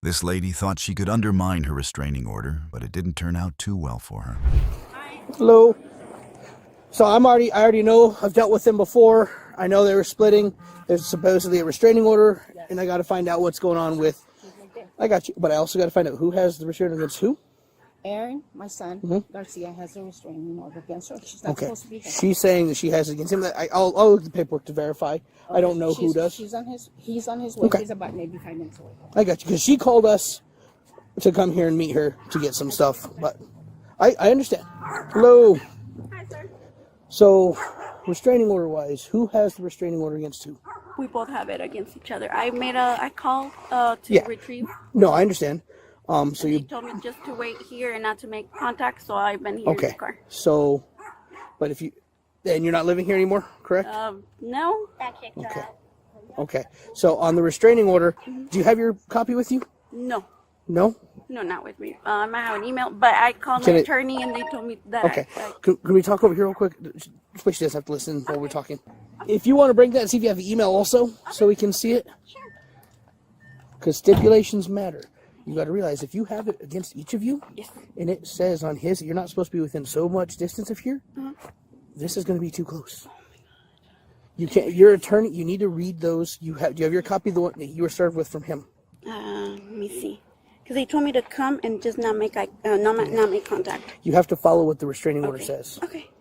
This lady thought she could undermine her restraining order, but it didn't turn out too well for her. Hello. So I already know, I've dealt with them before. I know they were splitting. There's supposedly a restraining order, and I got to find out what's going on with. I got you, but I also got to find out who has the restraining order against who. Aaron, my son, Garcia, has a restraining order against her. She's not supposed to be here. She's saying that she has it against him. I'll look at the paperwork to verify. Okay. I don't know who does. He's on his way. Okay. He's about maybe 5 minutes away. I got you, because she called us to come here and meet her to get some stuff, but I understand. Hello. Hi, sir. So, restraining order wise, who has the restraining order against who? We both have it against each other. I called to retrieve. No, I understand. So you told me just to wait here and not to make contact, so I've been here in the car. So, but if you, and you're not living here anymore, correct? No. Okay. Okay. So on the restraining order, do you have your copy with you? No. No? No, not with me. I might have an email, but I called my attorney and they told me that. Okay. Can we talk over here real quick? She doesn't have to listen while we're talking. If you want to bring that, see if you have the email also, so we can see it. Sure. Because stipulations matter. You got to realize if you have it against each of you, yes, and it says on his that you're not supposed to be within so much distance of here, this is going to be too close. You can't. Your attorney. You need to read those. Do you have your copy of the one that you were served with from him? Let me see. Because they told me to come and just not make not make contact. You have to follow what the restraining order says. Okay.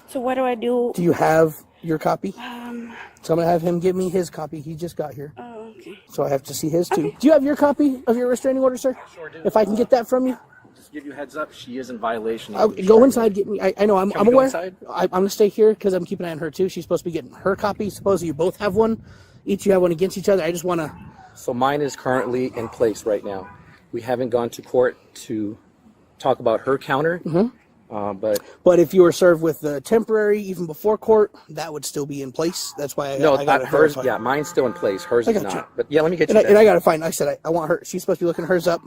So what do I do? Do you have your copy? So I'm gonna have him give me his copy. He just got here. Oh, okay. So I have to see his too. Do you have your copy of your restraining order, sir? Sure do. If I can get that from you. Just give you a heads up, she is in violation. Go inside, get me. I know, I'm Can we go aware. inside? I'm gonna stay here because I'm keeping an eye on her too. She's supposed to be getting her copy. Supposedly you both have one. Each you have one against each other. I just wanna. So mine is currently in place right now. We haven't gone to court to talk about her counter, but if you were served with the temporary even before court, that would still be in place. That's why I got hers. Yeah, mine's still in place. Hers is not. You. But yeah, let me get you. And I gotta find. I said I want her. She's supposed to be looking hers up.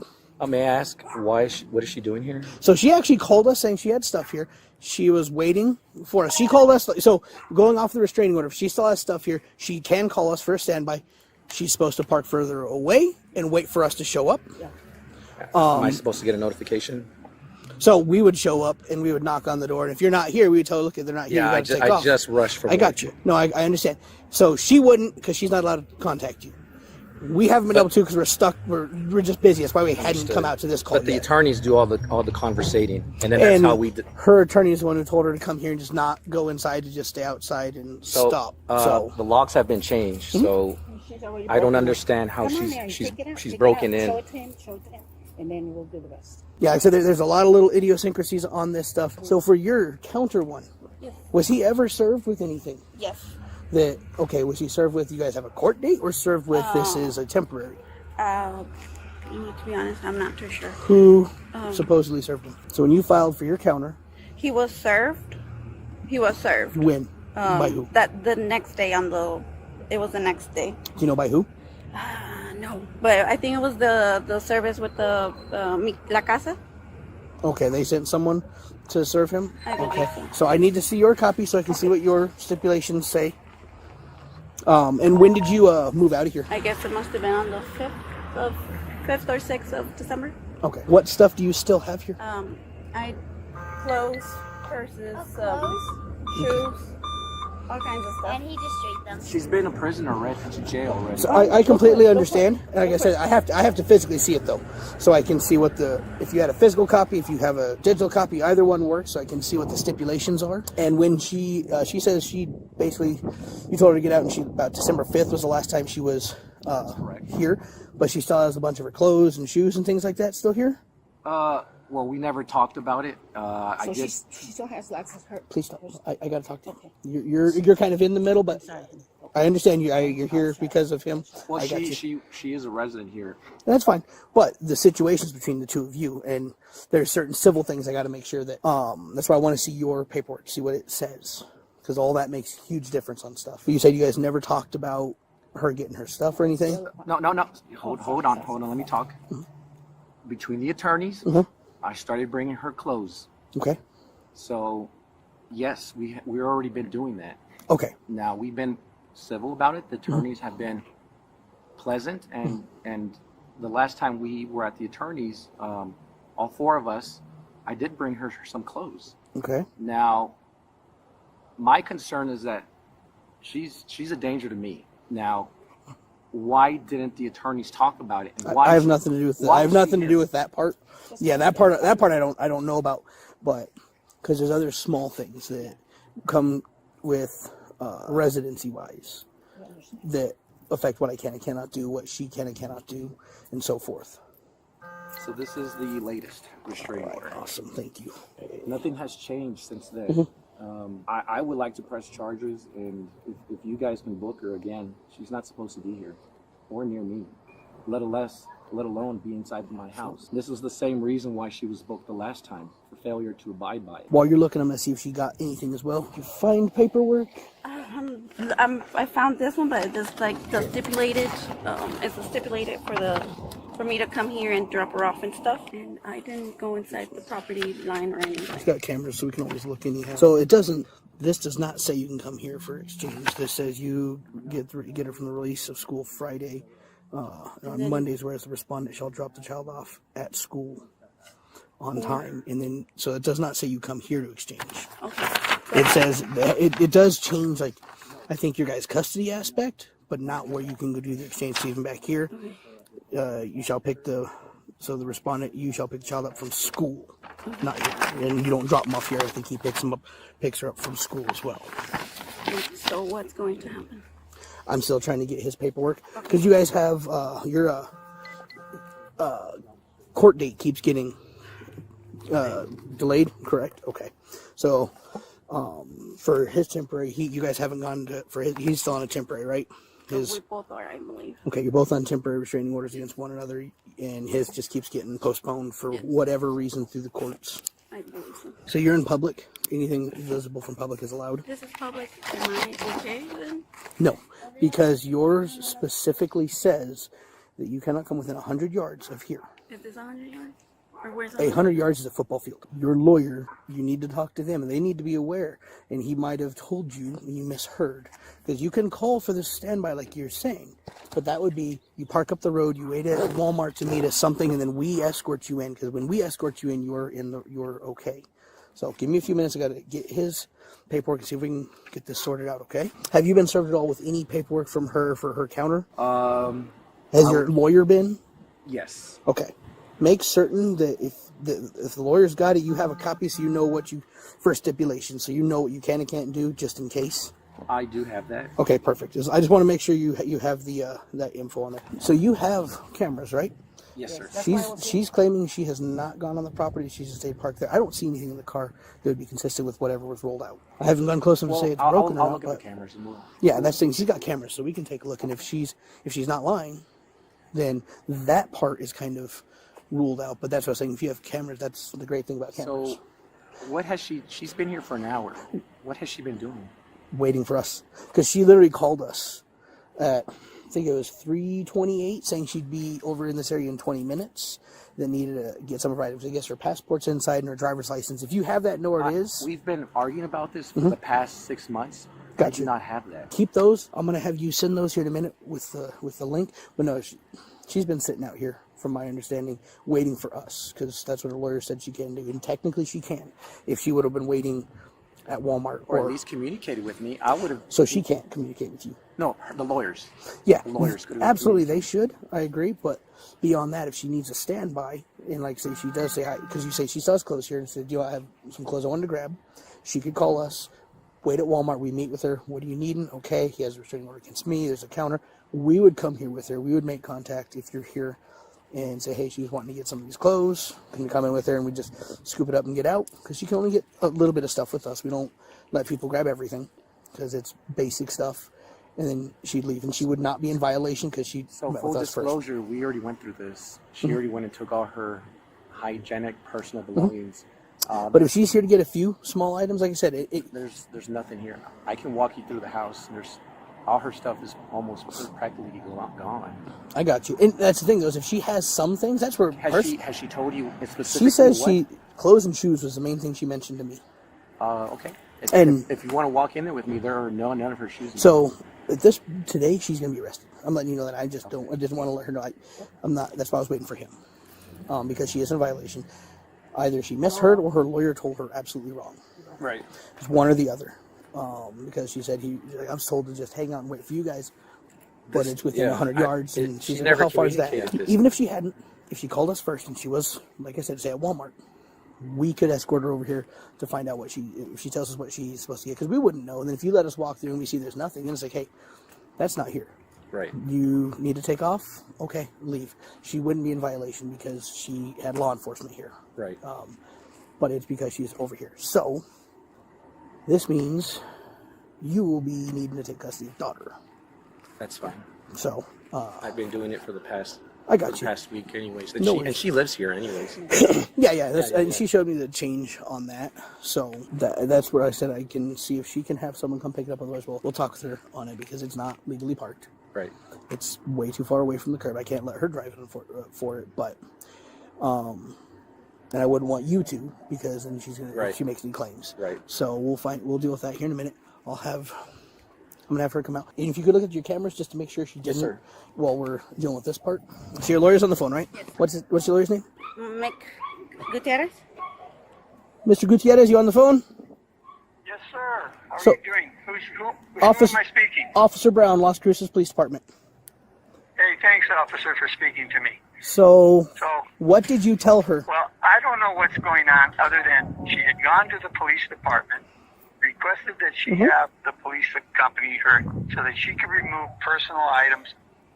May I ask why? What is she doing here? So she actually called us saying she had stuff here. She was waiting for us. She called us. So going off the restraining order, if she still has stuff here, she can call us for a standby. She's supposed to park further away and wait for us to show up. Yeah. Am I supposed to get a notification? So we would show up and we would knock on the door. And if you're not here, we would tell her, look, they're not here. Yeah, I just rushed from. I got you. No, I understand. So she wouldn't, because she's not allowed to contact you. We haven't been able to because we're stuck. We're just busy. That's why we hadn't come out to this call. But the attorneys do all the conversating, and then that's how we. Her attorney is the one who told her to come here and just not go inside, to just stay outside and stop. So the locks have been changed. So I don't understand how she's broken in. Show it to him, and then we'll do the rest. Yeah, so there's a lot of little idiosyncrasies on this stuff. So for your counter one, was he ever served with anything? Yes. Was he served with, you guys have a court date, or served with this is a temporary? To be honest, I'm not too sure. Who supposedly served him? So when you filed for your counter, he was served. When? By who? The next day it was the next day. Do you know by who? No, but I think it was the service with the La Casa. Okay, they sent someone to serve him? Okay. So I need to see your copy so I can see what your stipulations say. And when did you move out of here? I guess it must have been on the 5th or 6th of December. Okay. What stuff do you still have here? I clothes, purses, shoes, all kinds of stuff. And he just straight them. She's been a prisoner, right? To jail already. So I completely understand. Like I said, I have to physically see it though, so I can see what if you had a physical copy, if you have a digital copy, either one works. So I can see what the stipulations are. And when she says she basically, you told her to get out, and about December 5th was the last time she was here, but she still has a bunch of her clothes and shoes and things like that still here. Well, we never talked about it. She still has lots of her. Please stop. I gotta talk to him. You're kind of in the middle, but I understand you're here because of him. Well, she is a resident here. That's fine. But the situation's between the two of you, and there's certain civil things I got to make sure that. That's why I want to see your paperwork, see what it says, because all that makes a huge difference on stuff. You said you guys never talked about her getting her stuff or anything. No. Hold on. Let me talk. Between the attorneys. I started bringing her clothes. Okay. So, yes, we've already been doing that. Okay. Now, we've been civil about it. The attorneys have been pleasant and the last time we were at the attorney's, all four of us, I did bring her some clothes. Okay. Now, my concern is that she's a danger to me. Now, why didn't the attorneys talk about it? And why I have nothing to do with that. I have nothing to do with that part. Yeah, that part I don't know about, but because there's other small things that come with residency wise that affect what I can and cannot do, what she can and cannot do, and so forth. So this is the latest restraining order. Awesome, thank you. Nothing has changed since then. Mm-hmm. I would like to press charges, and if you guys can book her again, she's not supposed to be here or near me, let alone be inside my house. This was the same reason why she was booked the last time, for failure to abide by it. While you're looking, I'm going to see if she got anything as well. You find paperwork? I found this one, but it's just like the stipulated. It's stipulated for me to come here and drop her off and stuff. And I didn't go inside the property line or anything. It's got cameras, so we can always look anyhow. So this does not say you can come here for exchange. This says you get her from the release of school Friday on Mondays, whereas the respondent shall drop the child off at school on time. And then, so it does not say you come here to exchange. Okay. It says, it does change, like, I think your guys' custody aspect, but not where you can go do the exchange. So even back here, you shall pick the respondent, you shall pick the child up from school, not here. And you don't drop him off here. I think he picks her up from school as well. So what's going to happen? I'm still trying to get his paperwork because you guys have your court date keeps getting delayed, correct? Okay. So for his temporary, you guys haven't gone to, he's still on a temporary, right? We both are, I believe. Okay, you're both on temporary restraining orders against one another, and his just keeps getting postponed for whatever reason through the courts. I believe so. So you're in public? Anything visible from public is allowed? This is public. Am I okay then? No, because yours specifically says that you cannot come within 100 yards of here. Is this 100 yards? Or where's 100 yards is a football field. Your lawyer, you need to talk to them, and they need to be aware. And he might have told you, and you misheard. Because you can call for this standby like you're saying, but that would be, you park up the road, you wait at Walmart to meet us something, and then we escort you in. Because when we escort you in, you're okay. So give me a few minutes. I got to get his paperwork and see if we can get this sorted out, okay? Have you been served at all with any paperwork from her for her counter? Has your lawyer been? Yes. Okay. Make certain that if the lawyer's got it, you have a copy so you know what you, for a stipulation, so you know what you can and can't do just in case. I do have that. Okay, perfect. I just want to make sure you have the that info on there. So you have cameras, right? Yes, sir. She's claiming she has not gone on the property. She's just stayed parked there. I don't see anything in the car that would be consistent with whatever was rolled out. I haven't gone close enough to say it's broken I'll or not. look at the cameras and we'll... Yeah, that's the thing. She's got cameras, so we can take a look. And if she's not lying, then that part is kind of ruled out. But that's what I was saying. If you have cameras, that's the great thing about cameras. So, what has she's been here for an hour. What has she been doing? Waiting for us. Because she literally called us at, I think it was 3:28, saying she'd be over in this area in 20 minutes. That needed to get some of her items. I guess her passport's inside and her driver's license. If you have that, know where it is. We've been arguing about this for the past 6 months. I do not have that. Keep those. I'm going to have you send those here in a minute with the link. But no, she's been sitting out here, from my understanding, waiting for us. Because that's what her lawyer said she can do. And technically she can. If she would have been waiting at Walmart. Or at least communicated with me, I would have... So she can't communicate with you? No, the lawyers. Yeah. The lawyers could have... Absolutely, they should. I agree. But beyond that, if she needs a standby, and like say she does say, because you say she does close here and said, I have some clothes I wanted to grab, she could call us, wait at Walmart, we meet with her, what are you needing? Okay, he has a restraining order against me, there's a counter. We would come here with her, we would make contact if you're here and say, hey, she's wanting to get some of these clothes, can you come in with her, and we just scoop it up and get out, because she can only get a little bit of stuff with us. We don't let people grab everything, because it's basic stuff, and then she'd leave, and she would not be in violation, because she met with us first. Full disclosure, we already went through this. She already went and took all her hygienic personal belongings. But if she's here to get a few small items, like I said, there's nothing here. I can walk you through the house, and all her stuff is almost practically gone. I got you. And that's the thing, though, is if she has some things, that's where... Has she told you specifically? She says clothes and shoes was the main thing she mentioned to me. Okay. And if you want to walk in there with me, there are none of her shoes. So today she's going to be arrested. I'm letting you know that I just don't. I just want to let her know I'm not. That's why I was waiting for him, because she is in violation. Either she misheard or her lawyer told her absolutely wrong. Right. It's one or the other. Because she said I was told to just hang on and wait for you guys, but it's within 100 yards. And she said, well, how far is that? Even if she hadn't, if she called us first and she was, like I said, say at Walmart, we could escort her over here to find out if she tells us what she's supposed to get, because we wouldn't know. And then if you let us walk through and we see there's nothing, then it's like, hey, that's not here. Right. You need to take off? Okay, leave. She wouldn't be in violation because she had law enforcement here. Right. But it's because she's over here. So, this means you will be needing to take custody of daughter. That's fine. So, I've been doing it for the past past week anyways. And she lives here anyways. Yeah. And she showed me the change on that. So that's what I said. I can see if she can have someone come pick it up. Otherwise, we'll talk with her on it, because it's not legally parked. Right. It's way too far away from the curb. I can't let her drive it for it. But, and I wouldn't want you to, because then if she makes any claims. Right. So we'll deal with that here in a minute. I'm gonna have her come out. And if you could look at your cameras just to make sure she didn't. Yes, sir. While we're dealing with this part. So your lawyer's on the phone, right? Yes. What's your lawyer's name? Mick Gutierrez. Mr. Gutierrez, you on the phone? Yes, sir. How are So- you doing? Who Office- am I speaking? Officer Brown, Las Cruces Police Department. Hey, thanks, officer, for speaking to me. So, So, what did you tell her? well, I don't know what's going on other than she had gone to the police department, requested that she have the police accompany her so that she could remove personal items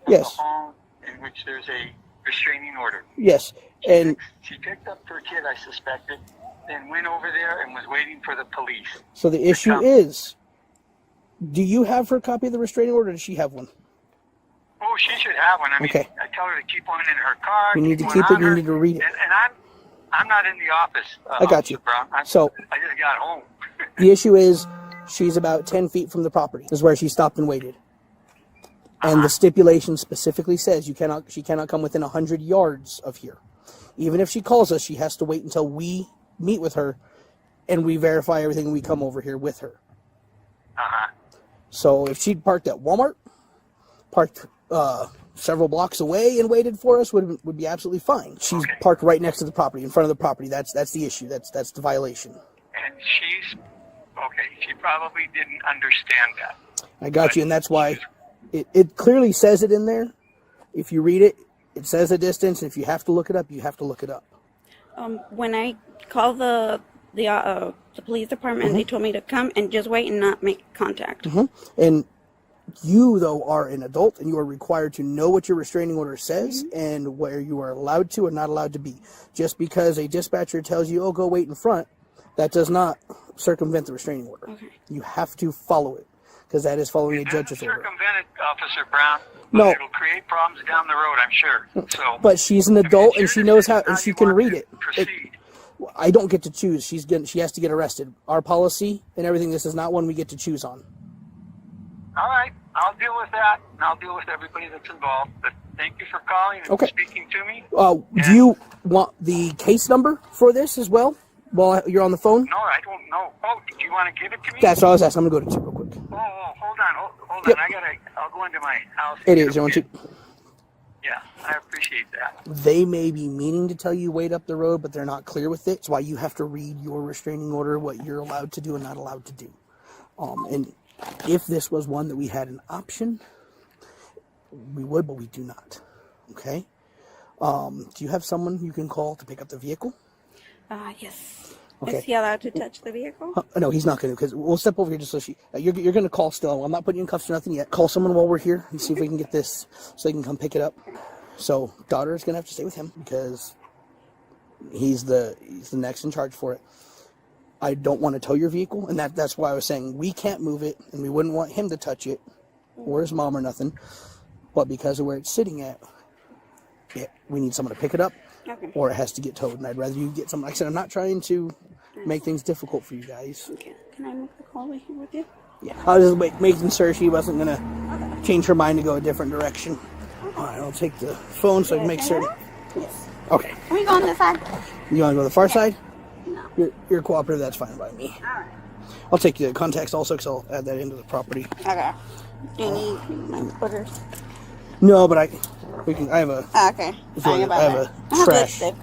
from Yes. the home in which there's a restraining order. Yes, and She picked up her kid, I suspected, then went over there and was waiting for the police. so the issue is, do you have her copy of the restraining order, or does she have one? Oh, she should have one. I mean, Okay. I tell her to keep one in her car. You need to one keep it, on you her, need to read it. And I'm not in the office. I got you. Brown. I just got home. The issue is, she's about 10 feet from the property. This is where she stopped and waited. And the stipulation specifically says she cannot come within 100 yards of here. Even if she calls us, she has to wait until we meet with her and we verify everything and we come over here with her. So if she'd parked at Walmart, parked several blocks away and waited for us, would be absolutely fine. She's parked right next to the property, in front of the property. That's the issue. That's the violation. And she's okay. She probably didn't understand that. I got you, and that's why it clearly says it in there. If you read it, it says a distance, and if you have to look it up, you have to look it up. When I called the police department, they told me to come and just wait and not make contact. And you, though, are an adult, and you are required to know what your restraining order says and where you are allowed to or not allowed to be. Just because a dispatcher tells you, oh, go wait in front, that does not circumvent the restraining order. Okay. You have to follow it, because that is following a judge's order. Circumvented, Officer Brown. No. It'll create problems down the road, I'm sure. So, But she's an adult, and she knows how, and you she can want read to it. Proceed. I don't get to choose. She has to get arrested. Our policy and everything, this is not one we get to choose on. All right, I'll deal with that, and I'll deal with everybody that's involved. But thank you for calling and speaking to me. Do you want the case number for this as well while you're on the phone? No, I don't know. Oh, do you want to give it to me? That's what I was asking. I'm going to go to 2 real quick. Oh, hold on. Hold Yep. on. I'll go into my house. It is. 012. Yeah, I appreciate that. They may be meaning to tell you wait up the road, but they're not clear with it. That's why you have to read your restraining order, what you're allowed to do and not allowed to do. And if this was one that we had an option, we would, but we do not. Okay? Do you have someone you can call to pick up the vehicle? Yes. Okay. Is he allowed to touch the vehicle? No, he's not going to, because we'll step over here just so you're going to call still. I'm not putting you in cuffs or nothing yet. Call someone while we're here and see if we can get this so they can come pick it up. So daughter is going to have to stay with him because he's the next in charge for it. I don't want to tow your vehicle, and that's why I was saying we can't move it, and we wouldn't want him to touch it or his mom or nothing. But because of where it's sitting at, we need someone to pick it up. Okay. Or it has to get towed, and I'd rather you get something. Like I said, I'm not trying to make things difficult for you guys. Okay. Can I make the call right here with you? Yeah, I was just making sure she wasn't going to change her mind to go a different direction. All right, I'll take the phone so I can make certain. Yes. Okay. Can we go on this side? You want to go to the far side? No. You're cooperative, that's fine by me. All right. I'll take the contacts also, because I'll add that into the property. Okay. Do you need my footers? No, but I have a. Okay. I have a trash. lipstick.